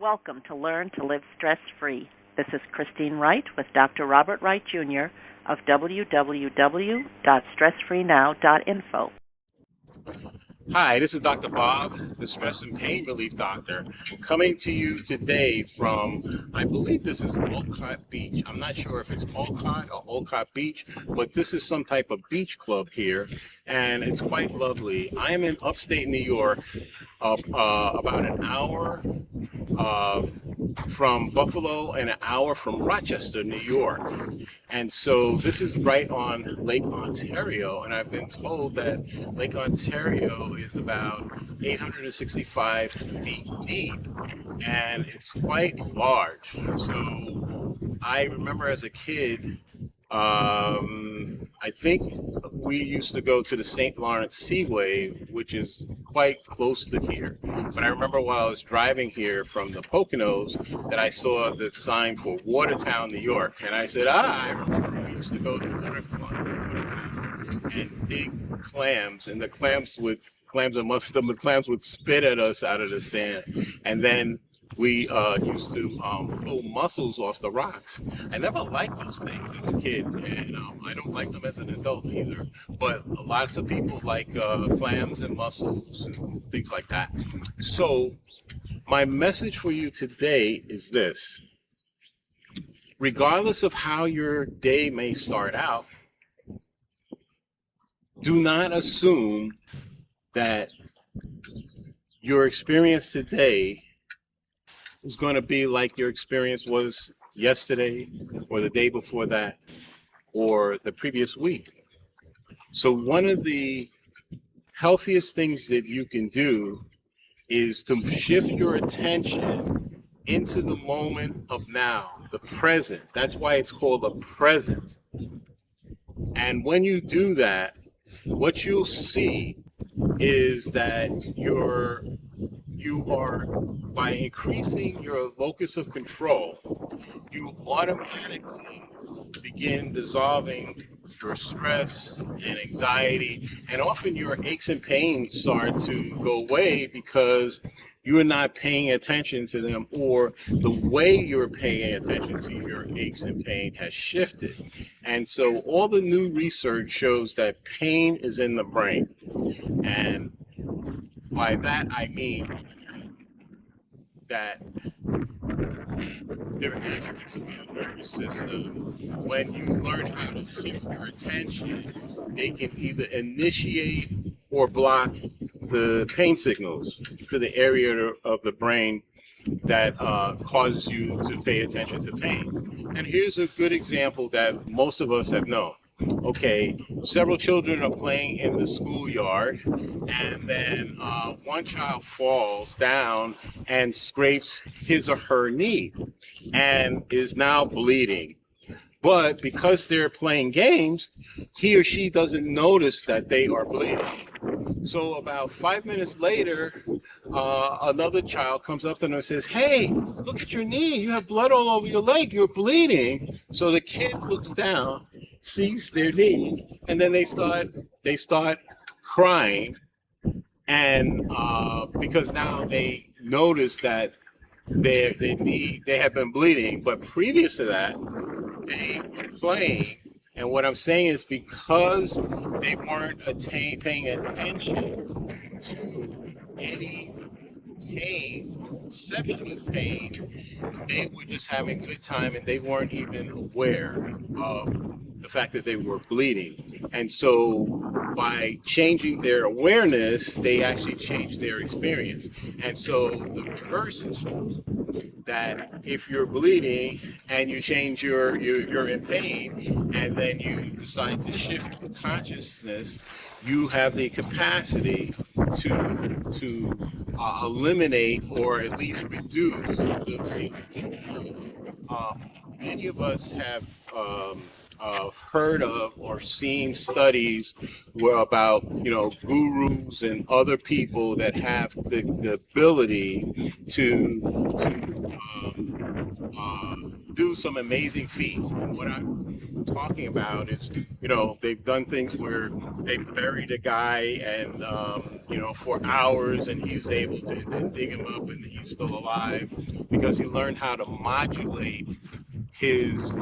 Welcome to Learn to Live Stress-Free. This is Christine Wright with Dr. Robert Wright Jr. of www.stressfreenow.info. Hi, this is Dr. Bob, the stress and pain relief doctor, coming to you today from, I believe this is Olcott Beach. I'm not sure if it's Olcott or Olcott Beach, but this is some type of beach club here, and it's quite lovely. I am in upstate New York, about an hour from Buffalo and an hour from Rochester, New York. And so this is right on Lake Ontario, and I've been told that Lake Ontario is about 865 feet deep, and it's quite large. So I remember as a kid, I think we used to go to the St. Lawrence Seaway, which is quite close to here. But I remember while I was driving here from the Poconos that I saw the sign for Watertown, New York. And I said, I remember we used to go to Watertown and dig clams, and the clams would spit at us out of the sand. And then we used to pull mussels off the rocks. I never liked those things as a kid, and I don't like them as an adult either. But lots of people like clams and mussels and things like that. So my message for you today is this. Regardless of how your day may start out, do not assume that your experience today is going to be like your experience was yesterday or the day before that or the previous week. So one of the healthiest things that you can do is to shift your attention into the moment of now, the present. That's why it's called the present. And when you do that, what you'll see is that you are, by increasing your locus of control, you automatically begin dissolving your stress and anxiety, and often your aches and pains start to go away because you are not paying attention to them, or the way you're paying attention to your aches and pain has shifted. And so all the new research shows that pain is in the brain. And by that I mean that there are aspects of your nervous system. When you learn how to shift your attention, they can either initiate or block the pain signals to the area of the brain that causes you to pay attention to pain. And here's a good example that most of us have known. Okay, several children are playing in the schoolyard, and then one child falls down and scrapes his or her knee and is now bleeding. But because they're playing games, he or she doesn't notice that they are bleeding. So about 5 minutes later, another child comes up to them and says, "Hey, look at your knee. You have blood all over your leg. You're bleeding." So the kid looks down, sees their knee, and then they start crying, and because now they notice that they have been bleeding, but previous to that, they were playing. And what I'm saying is because they weren't paying attention to any pain, perception of pain, they were just having a good time, and they weren't even aware of the fact that they were bleeding. And so by changing their awareness, they actually changed their experience. And so the reverse is true, that if you're bleeding and you change you're in pain, and then you decide to shift your consciousness, you have the capacity to eliminate or at least reduce the feeling. Many of us have heard of or seen studies about gurus and other people that have the ability to do some amazing feats. And what I'm talking about is, they've done things where they buried a guy and for hours, and he was able to then dig him up, and he's still alive because he learned how to modulate his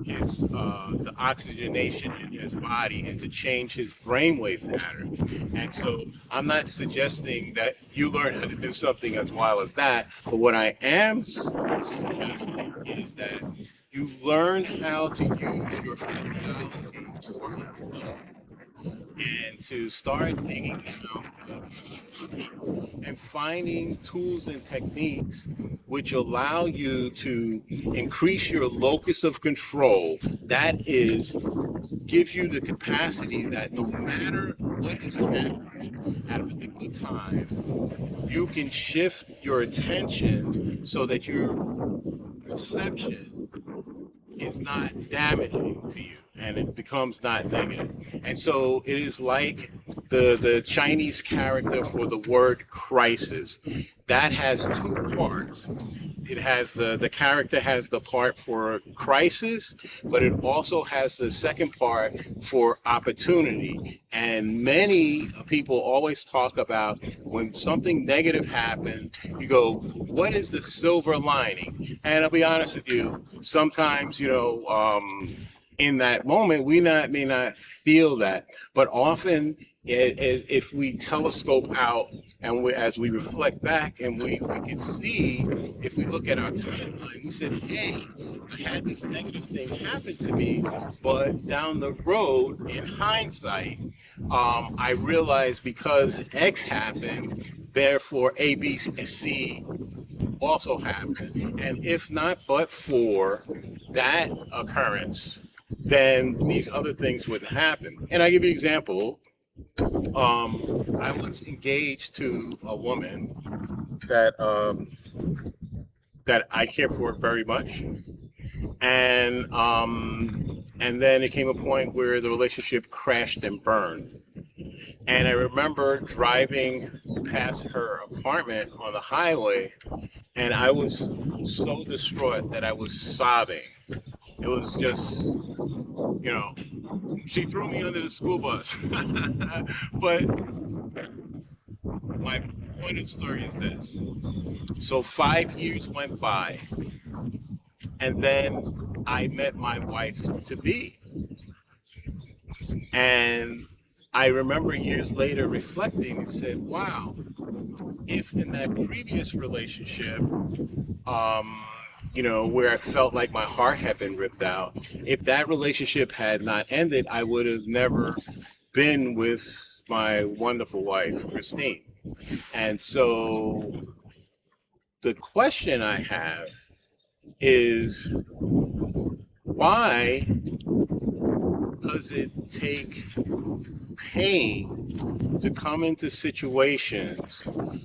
the oxygenation in his body and to change his brainwave pattern. And so I'm not suggesting that you learn how to do something as wild as that, but what I am suggesting is that you learn how to use your physiology or intelligence and to start digging out and finding tools and techniques which allow you to increase your locus of control. That is, gives you the capacity that no matter what is happening at a particular time, you can shift your attention so that your perception is not damaging to you and it becomes not negative. And so it is like the Chinese character for the word crisis. That has two parts. It has the character has the part for crisis, but it also has the second part for opportunity. And many people always talk about when something negative happens, you go, what is the silver lining? And I'll be honest with you, sometimes, in that moment, we may not feel that, but often if we telescope out and as we reflect back and we can see, if we look at our timeline, we said, hey, I had this negative thing happen to me, but down the road, in hindsight, I realized because X happened, therefore A, B, C also happened. And if not but for that occurrence, then these other things wouldn't happen. And I give you an example. I was engaged to a woman that I care for very much, and then it came a point where the relationship crashed and burned. And I remember driving past her apartment on the highway, and I was so distraught that I was sobbing. It was just, she threw me under the school bus. But my point of the story is this. So 5 years went by, and then I met my wife to be. And I remember years later reflecting and said, wow, if in that previous relationship, where I felt like my heart had been ripped out, if that relationship had not ended, I would have never been with my wonderful wife, Christine. And so the question I have is, why does it take pain to come into situations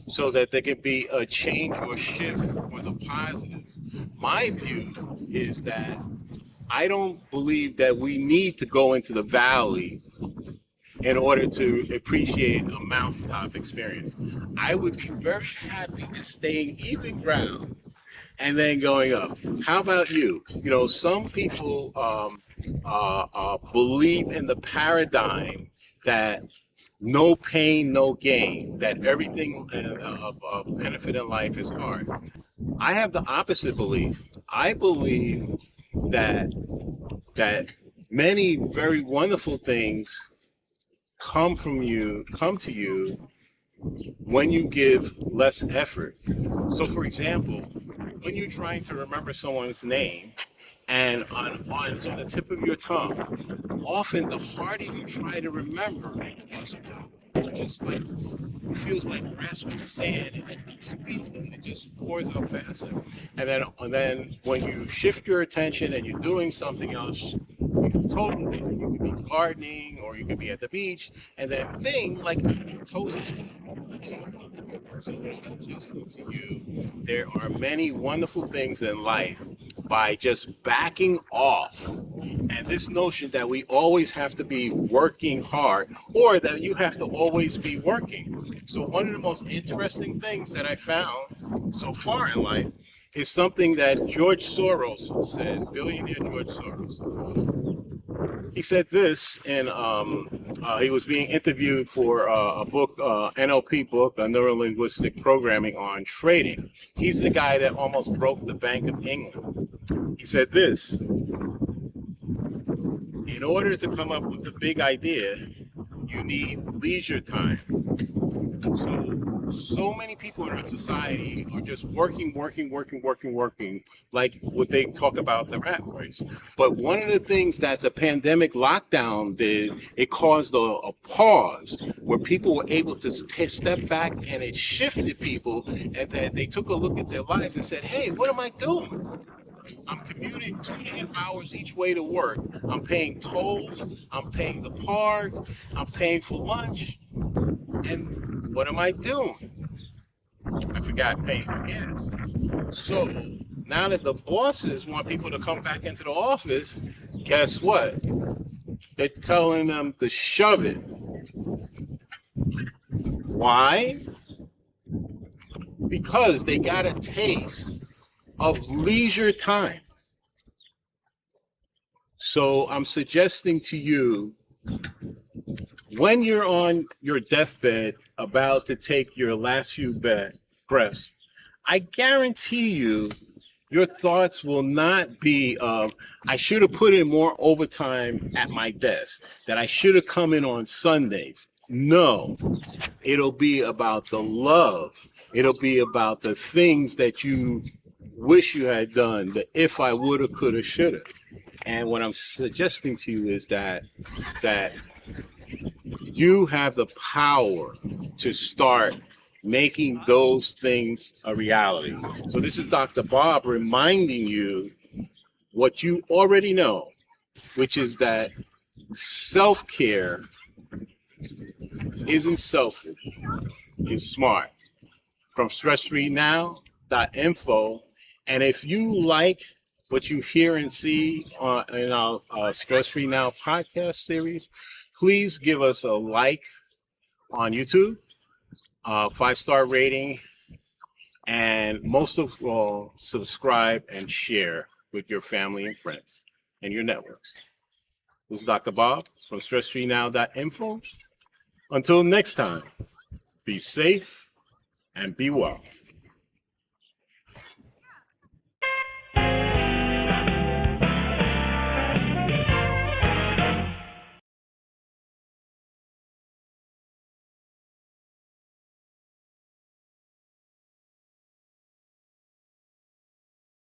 so that there can be a change or shift for the positive? My view is that I don't believe that we need to go into the valley in order to appreciate a mountaintop experience. I would be very happy just staying even ground and then going up. How about you? Some people believe in the paradigm that no pain, no gain, that everything of benefit in life is hard. I have the opposite belief. I believe that many very wonderful things come to you when you give less effort. So for example, when you're trying to remember someone's name and it's on the tip of your tongue, often the harder you try to remember, guess what? It feels like grasping sand and squeezing, it just pours out faster. And then when you shift your attention and you're doing something else, totally different. You could be gardening or you could be at the beach, and then bing, like toast. So I'm suggesting to you, there are many wonderful things in life by just backing off. And this notion that we always have to be working hard or that you have to always be working. So one of the most interesting things that I found so far in life is something that George Soros said, billionaire George Soros. He said this, and he was being interviewed for a book, NLP book, a neuro-linguistic programming on trading. He's the guy that almost broke the Bank of England. He said this: in order to come up with a big idea, you need leisure time. So many people in our society are just working, like what they talk about the rat race. But one of the things that the pandemic lockdown did, it caused a pause where people were able to step back, and it shifted people, and that they took a look at their lives and said, hey, what am I doing? I'm commuting 2.5 hours each way to work. I'm paying tolls. I'm paying the park. I'm paying for lunch. And what am I doing? I forgot paying for gas. So now that the bosses want people to come back into the office, guess what? They're telling them to shove it. Why? Because they got a taste of leisure time. So I'm suggesting to you, when you're on your deathbed about to take your last few breaths, I guarantee you your thoughts will not be of, I should have put in more overtime at my desk, that I should have come in on Sundays. No, it'll be about the love. It'll be about the things that you wish you had done, the if I woulda, coulda, shoulda. And what I'm suggesting to you is that you have the power to start making those things a reality. So this is Dr. Bob reminding you what you already know, which is that self-care isn't selfish, it's smart. From stressfreenow.info. And if you like what you hear and see in our Stress Free Now podcast series, please give us a like on YouTube, 5-star rating, and most of all, subscribe and share with your family and friends and your networks. This is Dr. Bob from stressfreenow.info. Until next time, be safe and be well.